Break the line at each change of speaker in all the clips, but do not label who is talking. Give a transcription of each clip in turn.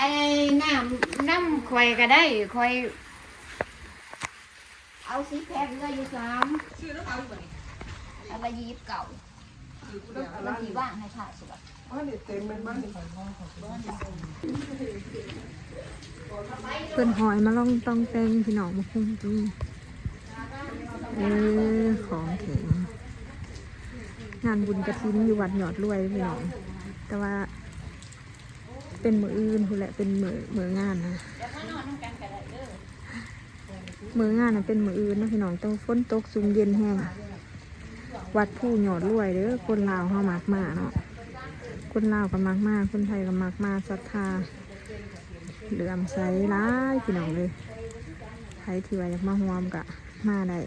ไอ้น้ำคอยก็ได้คอยเอาสีแพงเงยอยู่3อะไรยีบเก่าแล้วที่ว่างให้ค่ะสุด
เพิ่นหอยมาลองต้องแตงพี่น้องมาคุ้มกินของแข็งงานบุญกฐินอยู่วัดหยอดรวยพี่น้องแต่ว่าเป็นมื้ออื่นพู้นแหละเป็นมื้องานนะมื้องานน่ะเป็นมื้ออื่นนะพี่น้องต้องฝนตกซุ่มเย็นแห้งวัดผู้หยอดรวยเด้อคนลาวเฮามักมาเนาะคนลาวก็มักมาคนไทยก็มักมาศรัทธาเหลื่อมใสหลายพี่น้องเลยใครที่ว่าอยากมาร่วมก็มาได้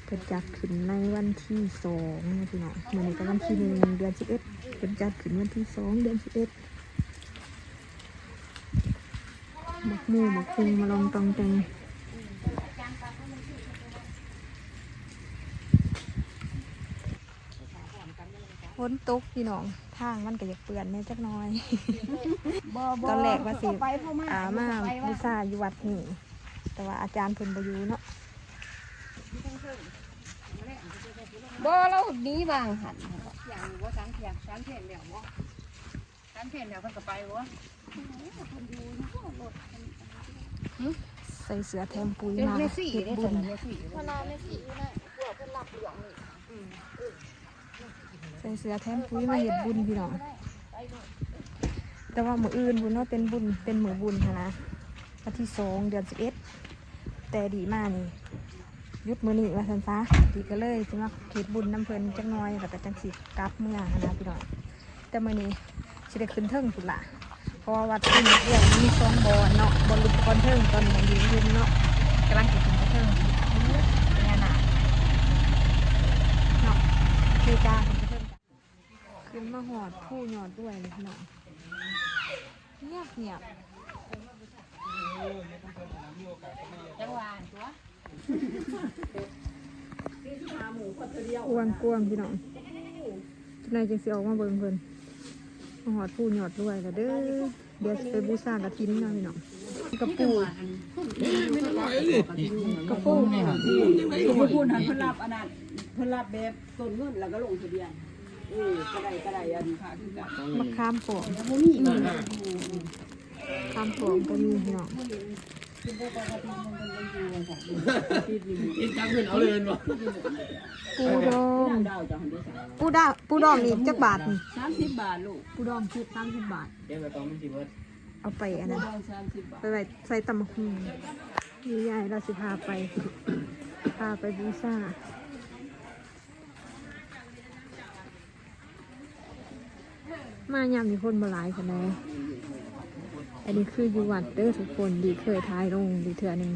เปิดจัดขึ้นในวันที่2นะพี่น้องมื้อนี้ก็วันที่1เดือน11เปิดจัดขึ้นวันที่2เดือน11หมักหมูหมักคุงมาลองตองแตงฝนตกพี่น้องทางมันก็อยากเปื่อนแน่จักหน่อยตอนแรกว่าสิมาบูชาอยู่วัดนี่แต่ว่าอาจารย์เพิ่นบ่อยู่เนาะ
บ่เราดีบางหันอย่างว่า3เที่ยง3เที่ยงแล้วบ่3เที่ยงแล้วเพิ่นก็ไปบ่
ใส่เสื้อแทมปุ๋ยมาเฮ็ดบุญใส่เสื้อแทมปุ๋ยมาเฮ็ดบุญพี่น้องแต่ว่ามื้ออื่นบุญเนาะเป็นบุญเป็นมื้อบุญนะวันที่2เดือน11แต่ดีมากนี่ยุดมื้อนี้ว่าซั่นซะดีก็เลยสิมาเฮ็ดบุญน้ำเพิ่นจักหน่อยแล้วก็จังสิกลับเมืองนะพี่น้องแต่มื้อนี้สิได้ขึ้นเทิงพุ่นล่ะเพราะว่าวัดที่นี่เรื่องมี2บ่อเนาะบ่ลุกก่อนเทิงตอนนี้อยู่เย็นเนาะกำลังสิขึ้นไปเทิงเนี่ยน่ะเนาะคือจ้าขึ้นมาหอดผู้หยอดด้วยเลยพี่น้องเงียบ
จังหวะตัว
อ้วนกวงพี่น้องนายจึงสิออกมาเบิ่งเพิ่นมาหอดผู้หยอดด้วยแล้วเด้อเดี๋ยวไปบูชากฐินเนาะพี่น้องกระปู
เนี่ยครับพูดหันพลับอันนั้นพลับแบบต้นเงินแล้วก็ลงทะเบียนกระไดอันค่ะคือกัน
มะขามปอกขามปอกก็มีพี่น้อง
กินจังเงินเอาเลยบ่
ปูดองนี่จักบาทนี่
30 บาทลูก
ปูดองคิด30 บาท
เดี๋ยวไปต้องมันสิเบิด
เอาไปอันนั้น
30 บาท
ไปไว้ใส่ตำบักหุ่งนี่ยายเราสิพาไปบูชามา ยามมีคนมาหลายคนเลยอันนี้คืออยู่วัดเด้อทุกคนดีเคยทายลงดีเถื่อนึง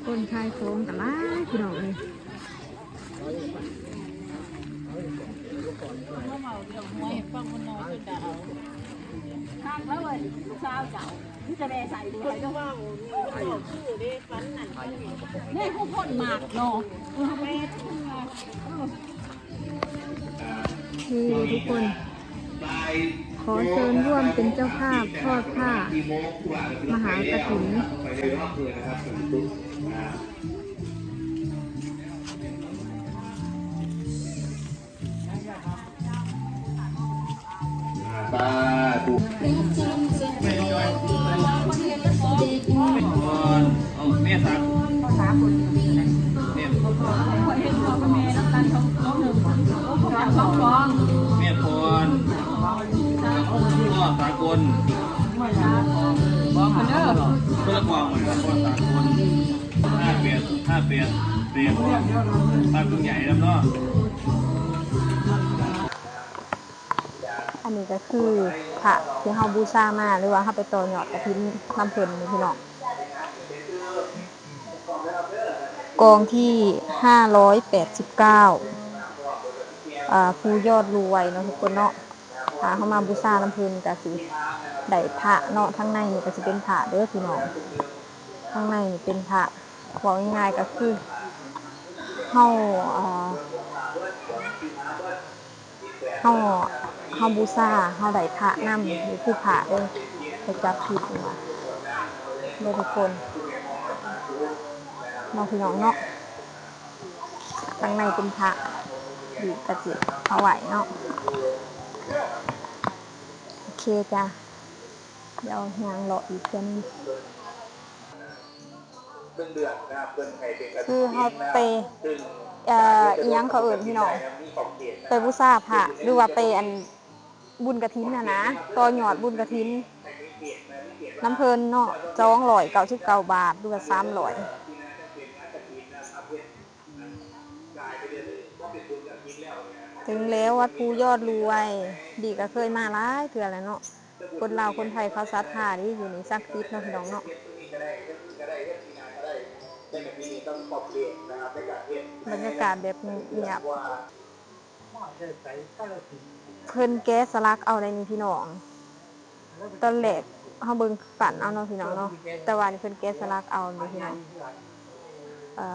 คนขายของกันหลายพี่น้องเลย
ข้างแล้วเลยลูกสาวเจ้าที่จะแม่ใส่ดูอะไรก็ว่าเนี่ยผู้พ่นหมากเนาะแม่
นี่ทุกคนขอเชิญร่วมเป็นเจ้าภาพทอดผ้า มหากฐิน
ตาถูกแม่สามคนแม่แม่พรพ่อสากลบ้องเด้อเพื่อกองพ่อสากล5 เปียบ้านตุ้งใหญ่แล้วเนาะ
อันนี้ก็คือพระที่เฮาบูชามาหรือว่าเฮาไปต่อยอดกฐินน้ำเพิ่นนี่พี่น้องกองที่589ผู้ยอดรวยเนาะทุกคนเนาะเฮามาบูชาน้ำเพิ่นก็สิได้พระเนาะทั้งในก็สิเป็นพระเด้อพี่น้องทั้งในเป็นพระบอกง่ายๆก็คือ เฮาเฮาเฮาบูชาเฮาได้พระนำนี่คือพระเด้อไปจับผิดนี่ว่าเด้อทุกคนน้องพี่น้องเนาะข้างในเป็นพระดีกระจิตเอาไหวเนาะโอเคจ้ะเดี๋ยวยางเลาะอีกเพื่อนคือเขาไปอีหยังเขาเอื่นพี่น้องไปบูชาพระหรือว่าไปอันบุญกฐินนะต่อยอดบุญกฐินน้ำเพลินเนาะ299 บาทหรือว่า300ถึงแล้ววัดภูยอดรวยดีก็เคยมาหลายเทื่อแล้วเนาะคนลาวคนไทยเขาศรัทธาที่อยู่ในศักดิ์สิทธิ์เนาะพี่น้องเนาะบรรยากาศแบบเงียบเพิ่นแกะสลักเอาได้นี่พี่น้องตอนแรกเฮาเบิ่งปั่นเอาเนาะพี่น้องเนาะแต่ว่านี่เพิ่นแกะสลักเอานี่พี่น้อง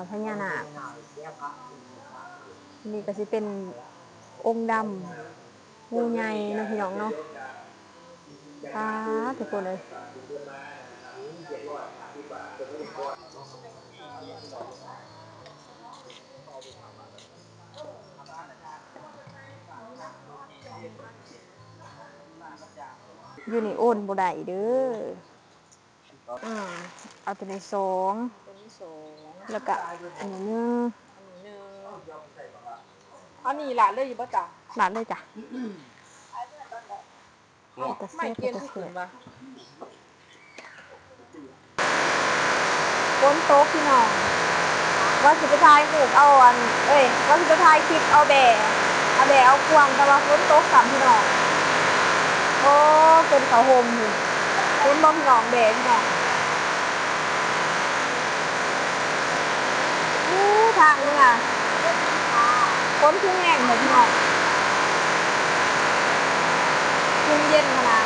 พญานาคนี่ก็สิเป็นองค์ดำงูใหญ่เนาะพี่น้องเนาะทุกคนเลยอยู่ในโอนบ่ได้เด้อเอาตัวนี้2แล้วก็อันนี้1
อันนี้หลานเลยอยู่บ่จ้ะ
หลานเลยจ้ะ
ไม่เกียนขึ้นบ่
ฝนตกพี่น้องว่าสิไปถ่ายรูปเอาว่าสิไปถ่ายคลิปเอาแบเอาควงแต่ว่าฝนตกสามพี่น้องโอ้เป็นเขาโฮมอยู่เป็นบ่พี่น้องแบพี่น้องทางนึงอ่ะฝนคือแห้งเหมือนพี่น้องเย็นขนาด